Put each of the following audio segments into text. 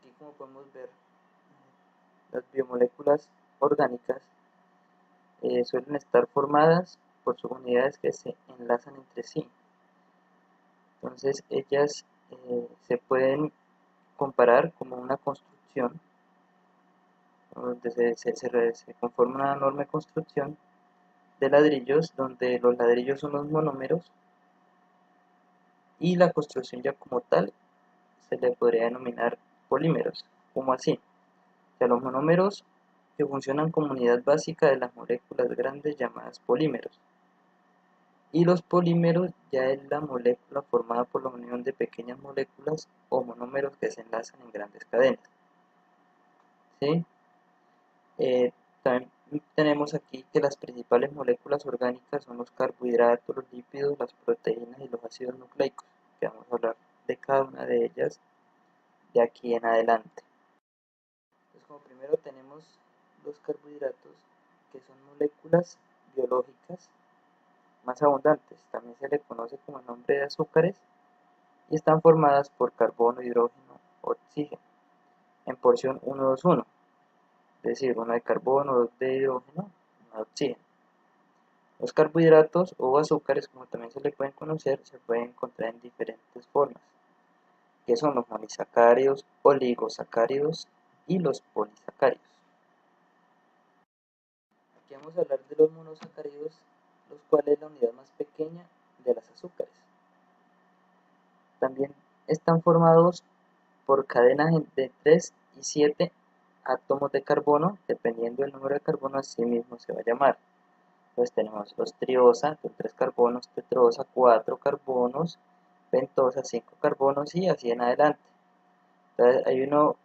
aquí, como podemos ver, las biomoléculas orgánicas suelen estar formadas por subunidades que se enlazan entre sí. Entonces ellas se pueden comparar como una construcción, donde se conforma una enorme construcción de ladrillos, donde los ladrillos son los monómeros y la construcción ya como tal se le podría denominar polímeros. ¿Cómo así? O sea, los monómeros que funcionan como unidad básica de las moléculas grandes llamadas polímeros. Y los polímeros ya es la molécula formada por la unión de pequeñas moléculas o monómeros que se enlazan en grandes cadenas. ¿Sí? También tenemos aquí que las principales moléculas orgánicas son los carbohidratos, los lípidos, las proteínas y los ácidos nucleicos, que vamos a hablar de cada una de ellas de aquí en adelante. Entonces, como primero tenemos los carbohidratos, que son moléculas biológicas más abundantes, también se le conoce como el nombre de azúcares, y están formadas por carbono, hidrógeno, oxígeno, en porción 1,2,1, es decir, una de carbono, 2 de hidrógeno, 1 de oxígeno. Los carbohidratos o azúcares, como también se le pueden conocer, se pueden encontrar en diferentes formas, que son los monosacáridos, oligosacáridos y los polisacáridos. Aquí vamos a hablar de los monosacáridos, los cuales es la unidad más pequeña de las azúcares. También están formados por cadenas de 3 y 7 átomos de carbono, dependiendo del número de carbono, así mismo se va a llamar. Entonces tenemos los triosa, con 3 carbonos, tetrosa, 4 carbonos, pentosa, 5 carbonos y así en adelante. Entonces hay uno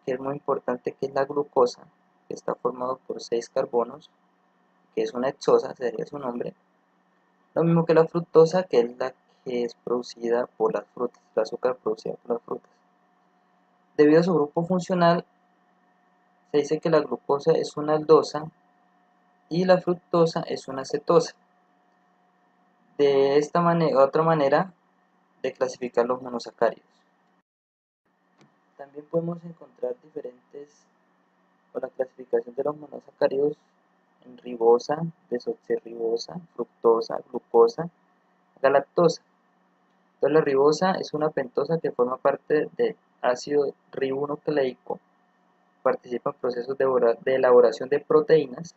que es muy importante, que es la glucosa, que está formado por 6 carbonos, que es una hexosa, sería su nombre. Lo mismo que la fructosa, que es la que es producida por las frutas, el azúcar producida por las frutas. Debido a su grupo funcional, se dice que la glucosa es una aldosa y la fructosa es una cetosa. De esta manera, otra manera de clasificar los monosacáridos. También podemos encontrar la clasificación de los monosacáridos en ribosa, desoxirribosa, fructosa, glucosa, galactosa. Entonces la ribosa es una pentosa que forma parte del ácido ribonucleico, participa en procesos de elaboración de proteínas,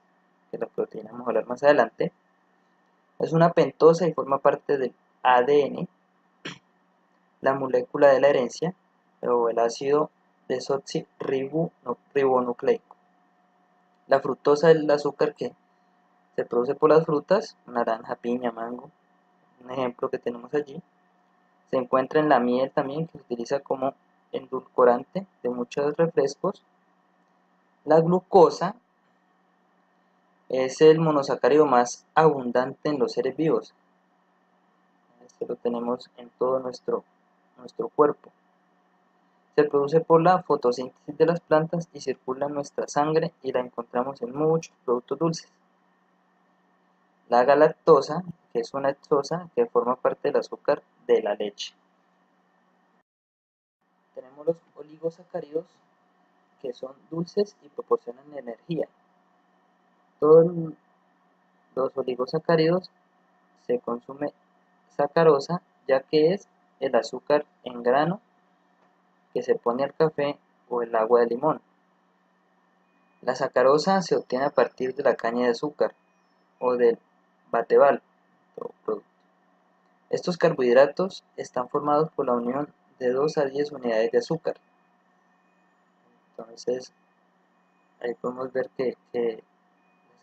que las proteínas vamos a hablar más adelante. Es una pentosa y forma parte del ADN, la molécula de la herencia, o el ácido desoxirribonucleico. La fructosa es el azúcar que se produce por las frutas, naranja, piña, mango, un ejemplo que tenemos allí. Se encuentra en la miel también, que se utiliza como endulcorante de muchos refrescos. La glucosa es el monosacárido más abundante en los seres vivos. Este lo tenemos en todo nuestro cuerpo. Se produce por la fotosíntesis de las plantas y circula en nuestra sangre y la encontramos en muchos productos dulces. La galactosa, que es una hexosa que forma parte del azúcar de la leche. Tenemos los oligosacáridos, que son dulces y proporcionan energía. Todos los oligosacáridos se consume sacarosa, ya que es el azúcar en grano que se pone al café o el agua de limón. La sacarosa se obtiene a partir de la caña de azúcar o del bateval. Estos carbohidratos están formados por la unión de 2 a 10 unidades de azúcar. Entonces, ahí podemos ver que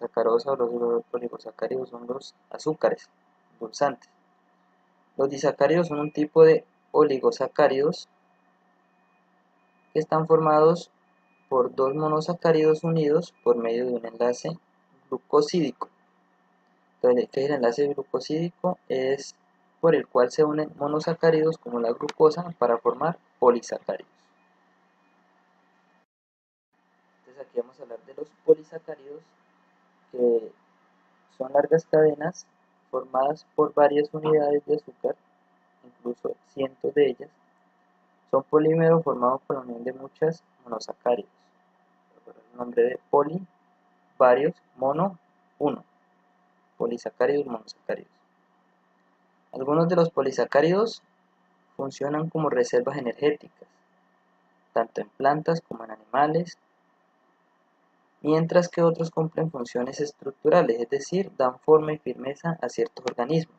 la sacarosa o los oligosacáridos son los azúcares endulzantes. Los disacáridos son un tipo de oligosacáridos que están formados por 2 monosacáridos unidos por medio de un enlace glucosídico. Entonces, ¿qué es el enlace glucosídico? Es por el cual se unen monosacáridos como la glucosa para formar polisacáridos. Entonces aquí vamos a hablar de los polisacáridos, que son largas cadenas formadas por varias unidades de azúcar, incluso cientos de ellas, Son polímeros formados por la unión de muchas monosacáridos. El nombre de poli, varios, mono, uno. Polisacáridos, monosacáridos. Algunos de los polisacáridos funcionan como reservas energéticas, tanto en plantas como en animales, mientras que otros cumplen funciones estructurales, es decir, dan forma y firmeza a ciertos organismos.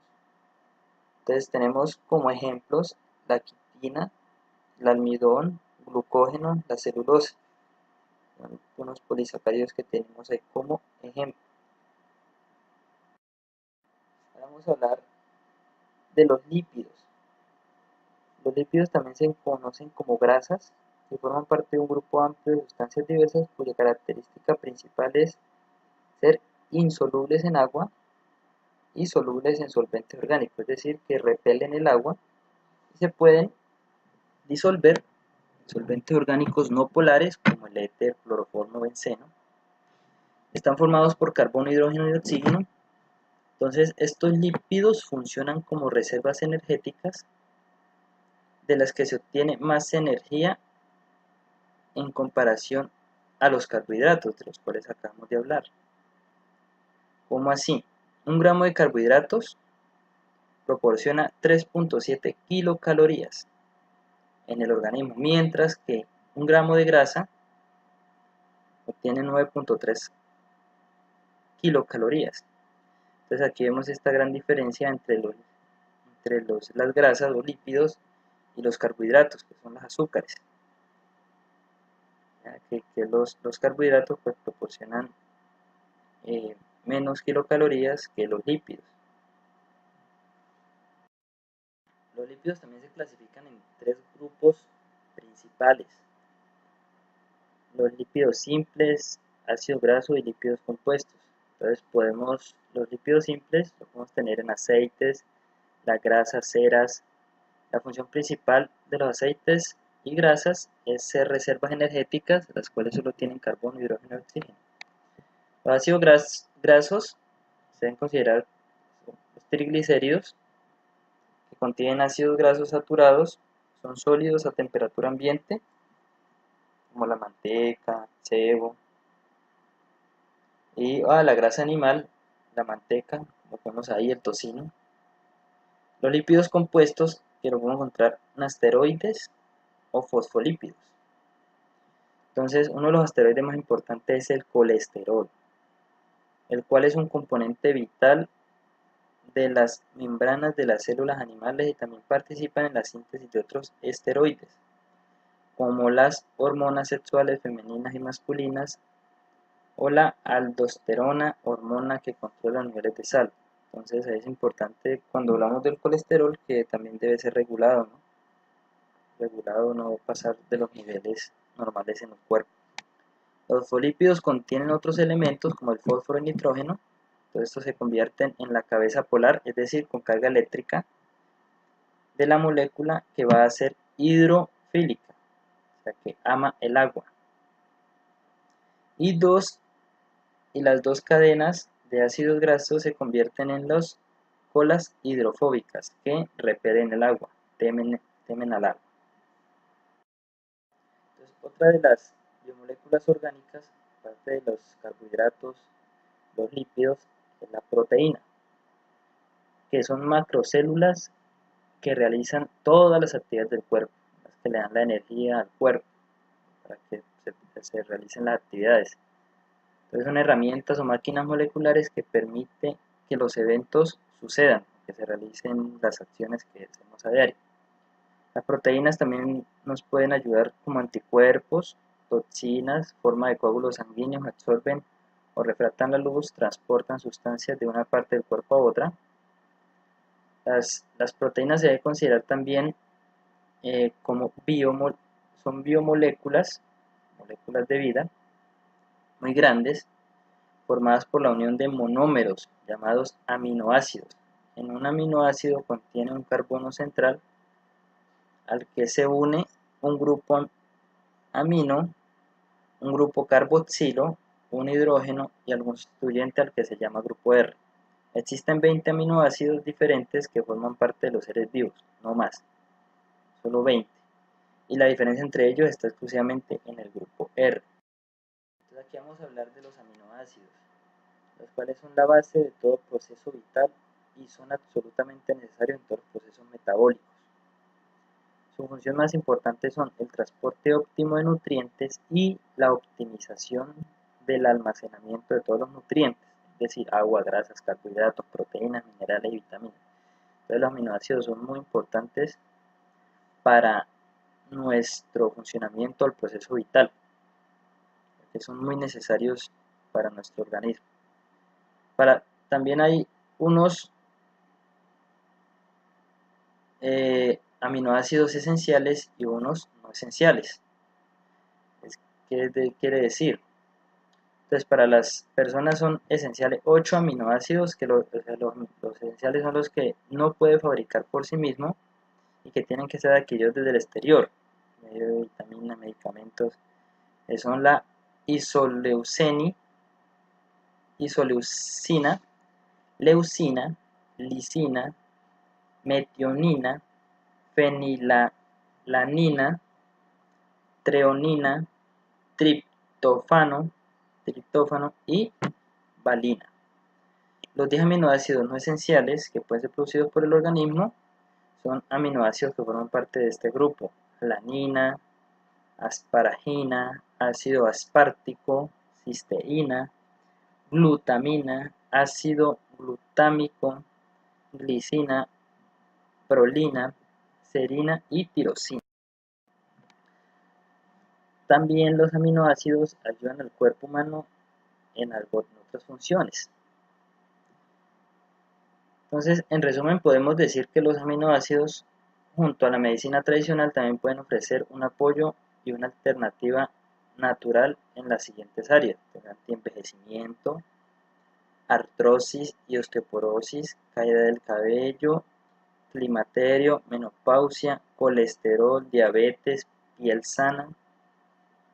Entonces tenemos como ejemplos la quitina, el almidón, glucógeno, la celulosa. Son unos polisacáridos que tenemos ahí como ejemplo. Ahora vamos a hablar de los lípidos. Los lípidos también se conocen como grasas, que forman parte de un grupo amplio de sustancias diversas cuya característica principal es ser insolubles en agua y solubles en solventes orgánicos, es decir, que repelen el agua y se pueden disolver en solventes orgánicos no polares como el éter, cloroformo, benceno. Están formados por carbono, hidrógeno y oxígeno. Entonces, estos lípidos funcionan como reservas energéticas de las que se obtiene más energía en comparación a los carbohidratos, de los cuales acabamos de hablar. ¿Cómo así? Un gramo de carbohidratos proporciona 3.7 kilocalorías en el organismo, mientras que un gramo de grasa obtiene 9.3 kilocalorías. Entonces aquí vemos esta gran diferencia entre las grasas, los lípidos y los carbohidratos, que son los azúcares. Que los carbohidratos pues, proporcionan menos kilocalorías que los lípidos. Los lípidos también se clasifican en tres grupos principales: los lípidos simples, ácidos grasos y lípidos compuestos. Entonces los lípidos simples los podemos tener en aceites, las grasas, ceras. La función principal de los aceites y grasas es ser reservas energéticas, las cuales solo tienen carbono, hidrógeno y oxígeno. Los ácidos grasos se deben considerar los triglicéridos, que contienen ácidos grasos saturados, son sólidos a temperatura ambiente, como la manteca, cebo, y la grasa animal, la manteca, como vemos ahí, el tocino. Los lípidos compuestos, que lo podemos encontrar en asteroides o fosfolípidos. Entonces, uno de los asteroides más importantes es el colesterol, el cual es un componente vital de las membranas de las células animales y también participan en la síntesis de otros esteroides, como las hormonas sexuales femeninas y masculinas o la aldosterona, hormona que controla los niveles de sal. Entonces es importante cuando hablamos del colesterol que también debe ser regulado, ¿no? Regulado, no pasar de los niveles normales en el cuerpo. Los fosfolípidos contienen otros elementos como el fósforo y nitrógeno. Todo esto se convierten en la cabeza polar, es decir, con carga eléctrica de la molécula que va a ser hidrofílica, o sea que ama el agua. Y las dos cadenas de ácidos grasos se convierten en las colas hidrofóbicas que repelen el agua, temen al agua. Entonces, otra de las biomoléculas orgánicas, aparte de los carbohidratos, los lípidos, es la proteína, que son macrocélulas que realizan todas las actividades del cuerpo, las que le dan la energía al cuerpo para que se realicen las actividades. Entonces son herramientas o máquinas moleculares que permiten que los eventos sucedan, que se realicen las acciones que hacemos a diario. Las proteínas también nos pueden ayudar como anticuerpos, toxinas, forma de coágulos sanguíneos, absorben o refractan la luz, transportan sustancias de una parte del cuerpo a otra. Las proteínas se deben considerar también como son biomoléculas, moléculas de vida, muy grandes, formadas por la unión de monómeros llamados aminoácidos. En un aminoácido contiene un carbono central al que se une un grupo amino, un grupo carboxilo, un hidrógeno y algún sustituyente al que se llama grupo R. Existen 20 aminoácidos diferentes que forman parte de los seres vivos, no más, solo 20. y la diferencia entre ellos está exclusivamente en el grupo R. Entonces aquí vamos a hablar de los aminoácidos, los cuales son la base de todo proceso vital y son absolutamente necesarios en todos los procesos metabólicos. Su función más importante son el transporte óptimo de nutrientes y la optimización del almacenamiento de todos los nutrientes, es decir, agua, grasas, carbohidratos, proteínas, minerales y vitaminas. Entonces los aminoácidos son muy importantes para nuestro funcionamiento al proceso vital, que son muy necesarios para nuestro organismo. También hay unos aminoácidos esenciales y unos no esenciales. ¿Qué quiere decir? Entonces, para las personas son esenciales 8 aminoácidos, que los esenciales son los que no puede fabricar por sí mismo y que tienen que ser adquiridos desde el exterior, medio de vitaminas, medicamentos, son la isoleucina, leucina, lisina, metionina, fenilalanina, treonina, triptófano y valina. Los 10 aminoácidos no esenciales que pueden ser producidos por el organismo son aminoácidos que forman parte de este grupo: alanina, asparagina, ácido aspartico, cisteína, glutamina, ácido glutámico, glicina, prolina, serina y tirosina. También los aminoácidos ayudan al cuerpo humano en otras funciones. Entonces, en resumen, podemos decir que los aminoácidos, junto a la medicina tradicional, también pueden ofrecer un apoyo y una alternativa natural en las siguientes áreas: antienvejecimiento, artrosis y osteoporosis, caída del cabello, climaterio, menopausia, colesterol, diabetes, piel sana,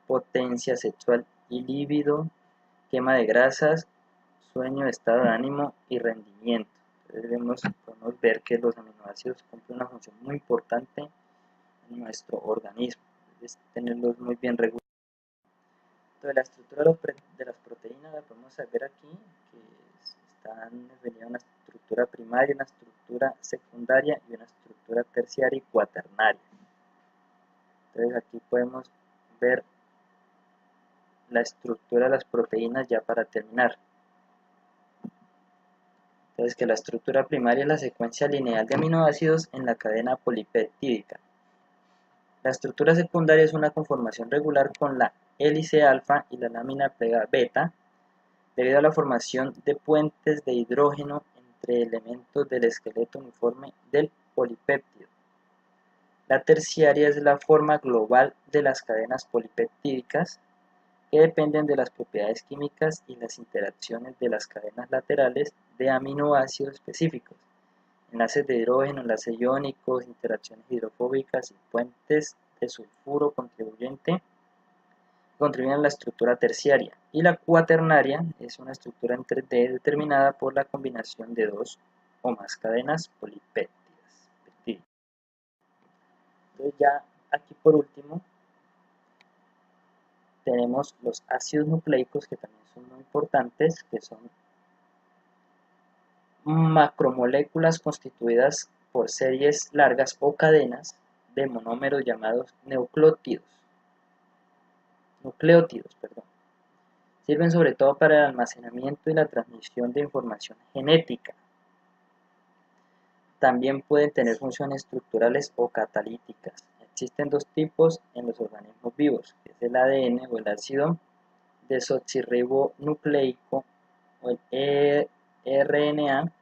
potencia sexual y líbido, quema de grasas, sueño, estado de ánimo y rendimiento. Entonces podemos ver que los aminoácidos cumplen una función muy importante en nuestro organismo, es tenerlos muy bien regulados. Entonces, la estructura de las proteínas la podemos ver aquí, que están definidas una estructura primaria, una estructura secundaria y una estructura terciaria y cuaternaria. Entonces aquí podemos ver la estructura de las proteínas ya para terminar. Entonces, que la estructura primaria es la secuencia lineal de aminoácidos en la cadena polipeptídica. La estructura secundaria es una conformación regular con la hélice alfa y la lámina plegada beta, debido a la formación de puentes de hidrógeno entre elementos del esqueleto uniforme del polipéptido. La terciaria es la forma global de las cadenas polipeptídicas, que dependen de las propiedades químicas y las interacciones de las cadenas laterales de aminoácidos específicos, enlaces de hidrógeno, enlaces iónicos, interacciones hidrofóbicas y puentes de sulfuro contribuyen a la estructura terciaria. Y la cuaternaria es una estructura en 3D determinada por la combinación de dos o más cadenas polipéptidas. Entonces, ya aquí por último tenemos los ácidos nucleicos, que también son muy importantes, que son macromoléculas constituidas por series largas o cadenas de monómeros llamados nucleótidos. Sirven sobre todo para el almacenamiento y la transmisión de información genética. También pueden tener funciones estructurales o catalíticas. Existen dos tipos en los organismos vivos, que es el ADN o el ácido desoxirribonucleico, o el RNA,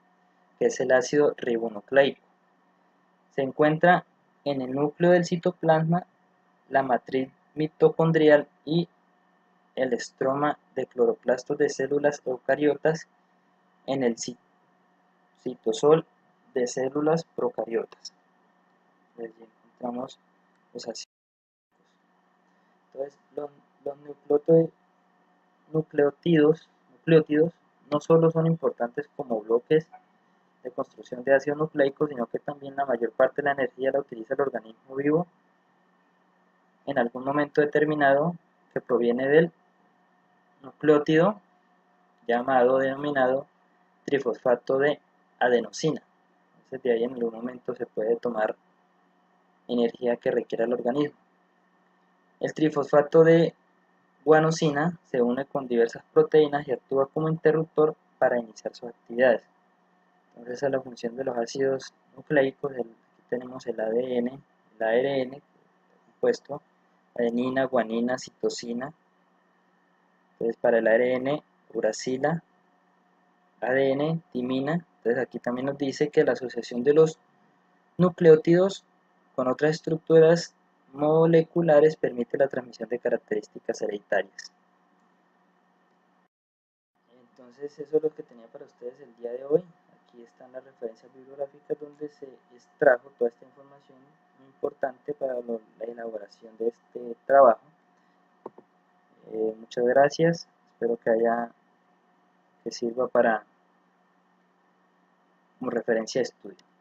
que es el ácido ribonucleico. Se encuentra en el núcleo del citoplasma, la matriz mitocondrial y el estroma de cloroplastos de células eucariotas, en el citosol de células procariotas. Allí encontramos los ácidos. Entonces, los nucleótidos no solo son importantes como bloques de construcción de ácido nucleico, sino que también la mayor parte de la energía la utiliza el organismo vivo en algún momento determinado que proviene del nucleótido denominado trifosfato de adenosina. Entonces de ahí en algún momento se puede tomar energía que requiera el organismo. El trifosfato de guanosina se une con diversas proteínas y actúa como interruptor para iniciar sus actividades. Entonces esa es la función de los ácidos nucleicos. Aquí tenemos el ADN, el ARN, compuesto, adenina, guanina, citosina. Entonces para el ARN, uracila, ADN, timina. Entonces aquí también nos dice que la asociación de los nucleótidos con otras estructuras moleculares permite la transmisión de características hereditarias. Entonces eso es lo que tenía para ustedes el día de hoy. Aquí están las referencias bibliográficas donde se extrajo toda esta información muy importante para la elaboración de este trabajo. Muchas gracias, espero que sirva como referencia de estudio.